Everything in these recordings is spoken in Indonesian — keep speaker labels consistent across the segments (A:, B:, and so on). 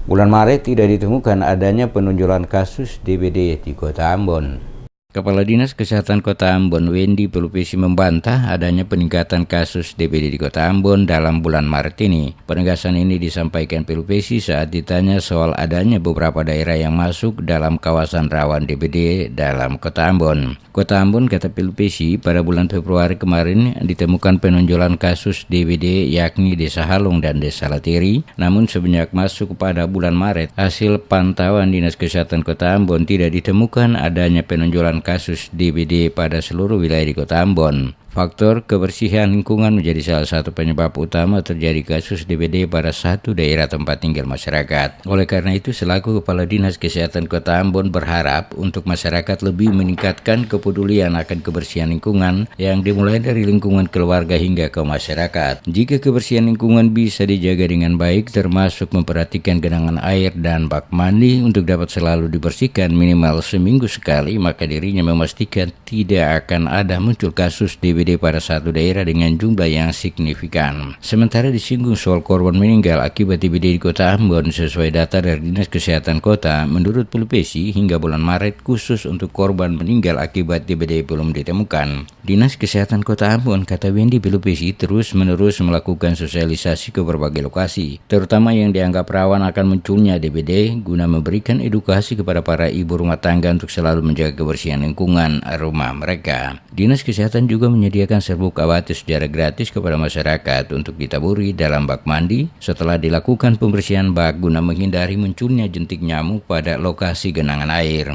A: Bulan Maret tidak ditemukan adanya penonjolan kasus DBD di Kota Ambon. Kepala Dinas Kesehatan Kota Ambon, Wendy Pelupesi, membantah adanya peningkatan kasus DBD di Kota Ambon dalam bulan Maret ini. Penegasan ini disampaikan Pelupesi saat ditanya soal adanya beberapa daerah yang masuk dalam kawasan rawan DBD dalam Kota Ambon. Kota Ambon, kata Pelupesi, pada bulan Februari kemarin ditemukan penonjolan kasus DBD yakni Desa Halung dan Desa Lateri. Namun semenjak masuk pada bulan Maret, hasil pantauan Dinas Kesehatan Kota Ambon tidak ditemukan adanya penonjolan kasus DBD pada seluruh wilayah di Kota Ambon. Faktor kebersihan lingkungan menjadi salah satu penyebab utama terjadi kasus DBD pada satu daerah tempat tinggal masyarakat. Oleh karena itu, selaku Kepala Dinas Kesehatan Kota Ambon berharap untuk masyarakat lebih meningkatkan kepedulian akan kebersihan lingkungan yang dimulai dari lingkungan keluarga hingga ke masyarakat. Jika kebersihan lingkungan bisa dijaga dengan baik, termasuk memperhatikan genangan air dan bak mandi untuk dapat selalu dibersihkan minimal seminggu sekali, maka dirinya memastikan tidak akan ada muncul kasus DBD pada satu daerah dengan jumlah yang signifikan. Sementara disinggung soal korban meninggal akibat DBD di Kota Ambon, sesuai data dari Dinas Kesehatan Kota, menurut Pelupesi hingga bulan Maret khusus untuk korban meninggal akibat DBD belum ditemukan. Dinas Kesehatan Kota Ambon, kata Wendy Pelupesi, terus-menerus melakukan sosialisasi ke berbagai lokasi, terutama yang dianggap rawan akan munculnya DBD, guna memberikan edukasi kepada para ibu rumah tangga untuk selalu menjaga kebersihan lingkungan rumah mereka. Dinas Kesehatan juga menyediakan serbuk abati secara gratis kepada masyarakat untuk ditaburi dalam bak mandi setelah dilakukan pembersihan bak guna menghindari munculnya jentik nyamuk pada lokasi genangan air.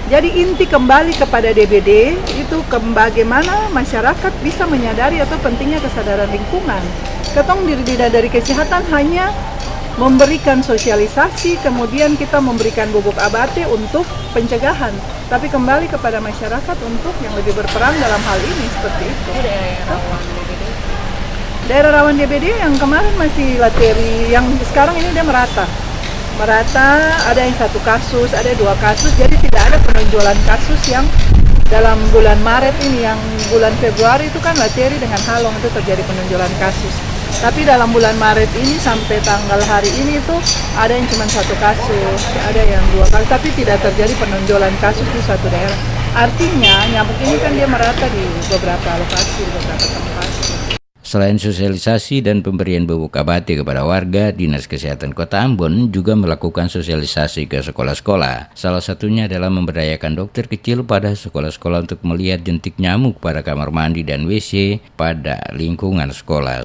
B: Jadi inti kembali kepada DBD itu bagaimana masyarakat bisa menyadari atau pentingnya kesadaran lingkungan. Ketong dari kesehatan hanya memberikan sosialisasi, kemudian kita memberikan bubuk abate untuk pencegahan. Tapi kembali kepada masyarakat untuk yang lebih berperan dalam hal ini, seperti itu. Daerah rawan DBD yang kemarin masih Lateri, yang sekarang ini dia merata, ada yang satu kasus, ada dua kasus, jadi tidak ada penonjolan kasus yang dalam bulan Maret ini. Yang bulan Februari itu kan Lateri dengan Halong itu terjadi penonjolan kasus. Tapi dalam bulan Maret ini sampai tanggal hari ini itu ada yang cuma satu kasus, ada yang dua kasus, tapi tidak terjadi penonjolan kasus di suatu daerah. Artinya nyamuk ini kan dia merata di beberapa lokasi, beberapa tempat.
A: Selain sosialisasi dan pemberian bubuk abati kepada warga, Dinas Kesehatan Kota Ambon juga melakukan sosialisasi ke sekolah-sekolah. Salah satunya adalah memberdayakan dokter kecil pada sekolah-sekolah untuk melihat jentik nyamuk pada kamar mandi dan WC pada lingkungan sekolah.